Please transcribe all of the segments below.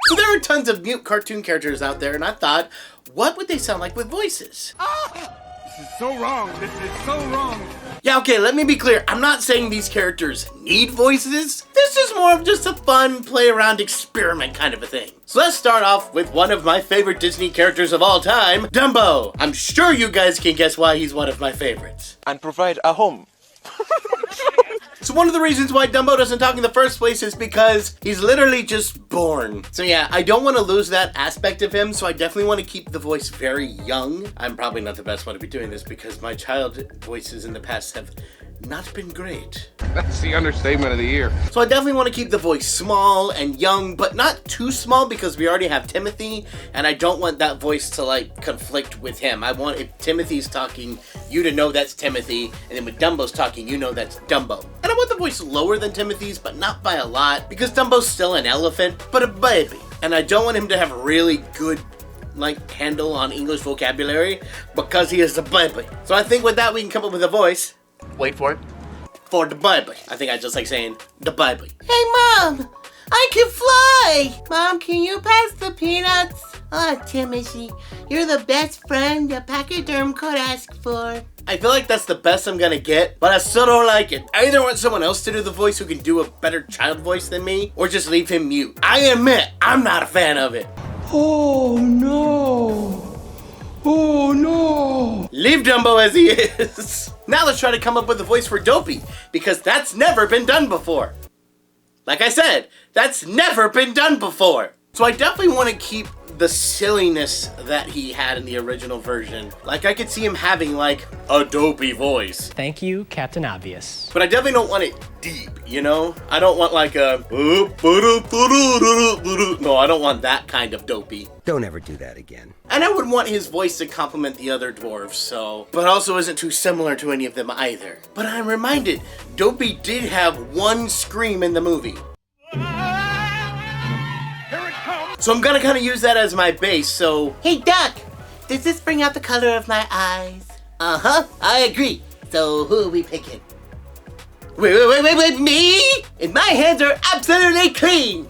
So there are tons of mute cartoon characters out there, and I thought, what would they sound like with voices? This is so wrong. This is so wrong. Yeah, okay, let me be clear. I'm not saying these characters need voices. This is more of just a fun, play-around experiment kind of a thing. So let's start off with one of my favorite Disney characters of all time, Dumbo. I'm sure you guys can guess why he's one of my favorites. And provide a home. So one of the reasons why Dumbo doesn't talk in the first place is because he's literally just born. So yeah, I don't want to lose that aspect of him, so I definitely want to keep the voice very young. I'm probably not the best one to be doing this because my child voices in the past have not been great. That's the understatement of the year. So I definitely want to keep the voice small and young, but not too small because we already have Timothy, and I don't want that voice to like conflict with him. I want, if Timothy's talking, you to know that's Timothy, and then when Dumbo's talking, you know that's Dumbo. And I want the voice lower than Timothy's, but not by a lot, because Dumbo's still an elephant, but a baby. And I don't want him to have a really good like handle on English vocabulary because he is a baby. So I think with that we can come up with a voice. Wait for it. For the baby. I think I just like saying the baby. Hey, Mom! I can fly! Mom, can you pass the peanuts? Oh, Timothy, you're the best friend a pachyderm could ask for. I feel like that's the best I'm gonna get, but I still don't like it. I either want someone else to do the voice who can do a better child voice than me, or just leave him mute. I admit, I'm not a fan of it. Oh no! Oh no! Leave Dumbo as he is. Now let's try to come up with a voice for Dopey, because that's never been done before. Like I said, that's never been done before. So I definitely want to keep the silliness that he had in the original version. Like I could see him having like a Dopey voice. Thank you, Captain Obvious. But I definitely don't want it deep, you know? I don't want like a... No, I don't want that kind of Dopey. Don't ever do that again. And I would want his voice to complement the other dwarves, so... But also isn't too similar to any of them either. But I'm reminded, Dopey did have one scream in the movie. So I'm gonna kind of use that as my base, so... Hey, Duck! Does this bring out the color of my eyes? Uh-huh, I agree. So who are we picking? Wait, me? And my hands are absolutely clean!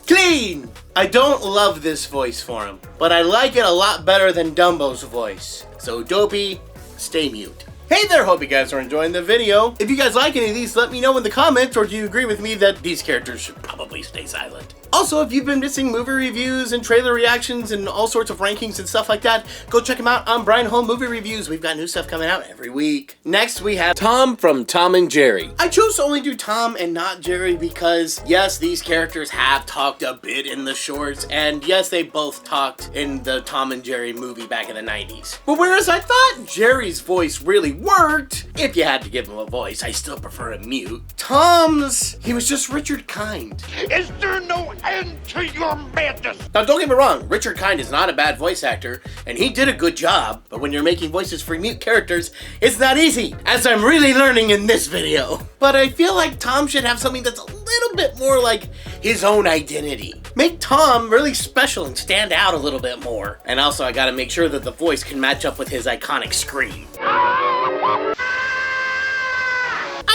Clean! I don't love this voice for him, but I like it a lot better than Dumbo's voice. So Dopey, stay mute. Hey there, hope you guys are enjoying the video. If you guys like any of these, let me know in the comments, or do you agree with me that these characters should probably stay silent? Also, if you've been missing movie reviews and trailer reactions and all sorts of rankings and stuff like that, go check them out on Brian Home Movie Reviews. We've got new stuff coming out every week. Next, we have Tom from Tom and Jerry. I chose to only do Tom and not Jerry because, yes, these characters have talked a bit in the shorts, and yes, they both talked in the Tom and Jerry movie back in the 90s. But whereas I thought Jerry's voice really worked, if you had to give him a voice, I still prefer a mute. Tom's, he was just Richard Kind. Is there no end to your madness? Now don't get me wrong, Richard Kind is not a bad voice actor, and he did a good job, but when you're making voices for mute characters, it's not easy, as I'm really learning in this video. But I feel like Tom should have something that's a little bit more like his own identity. Make Tom really special and stand out a little bit more. And also I gotta make sure that the voice can match up with his iconic scream. I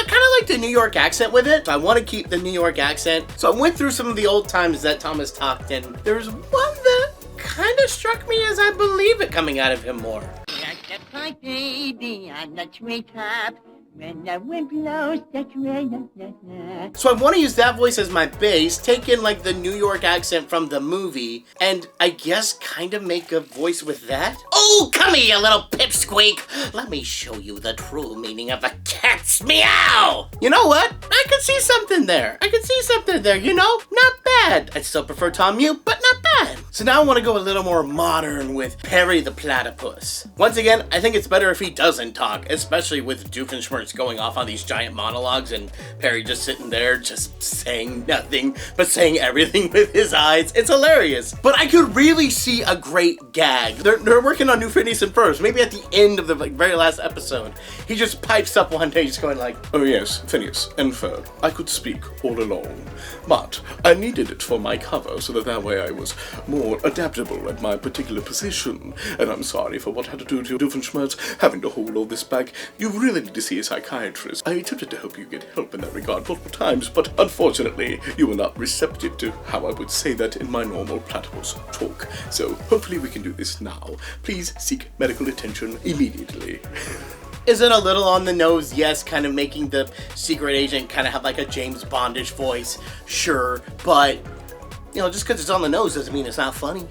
kind of like the New York accent with it. I want to keep the New York accent. So I went through some of the old times that Tom has talked, and there's one that kind of struck me as I believe it coming out of him more. That's my baby on the treetop. When the wind blows, that's rain. So I want to use that voice as my base, take in like the New York accent from the movie, and I guess kind of make a voice with that. Oh, come here, you little pipsqueak. Let me show you the true meaning of a cat's meow. You know what? I could see something there. You know? Not bad. I'd still prefer Tom Mute, but not bad. So now I want to go a little more modern with Perry the Platypus. Once again, I think it's better if he doesn't talk, especially with Doofenshmirtz going off on these giant monologues and Perry just sitting there just saying nothing but saying everything with his eyes. It's hilarious. But I could really see a great gag. They're working on New Phineas and Ferb. Maybe at the end of the very last episode, he just pipes up one day just going like, "Oh yes, Phineas and Ferb. I could speak all along, but I needed it for my cover so that way I was more more adaptable at my particular position, and I'm sorry for what I had to do to your Doofenshmirtz, having to hold all this back. You really need to see a psychiatrist. I attempted to help you get help in that regard multiple times, but unfortunately, you were not receptive to how I would say that in my normal platypus talk. So hopefully we can do this now. Please seek medical attention immediately. Is it a little on the nose? Yes, kind of making the secret agent kind of have like a James Bondish voice. Sure, but, you know, just because it's on the nose doesn't mean it's not funny.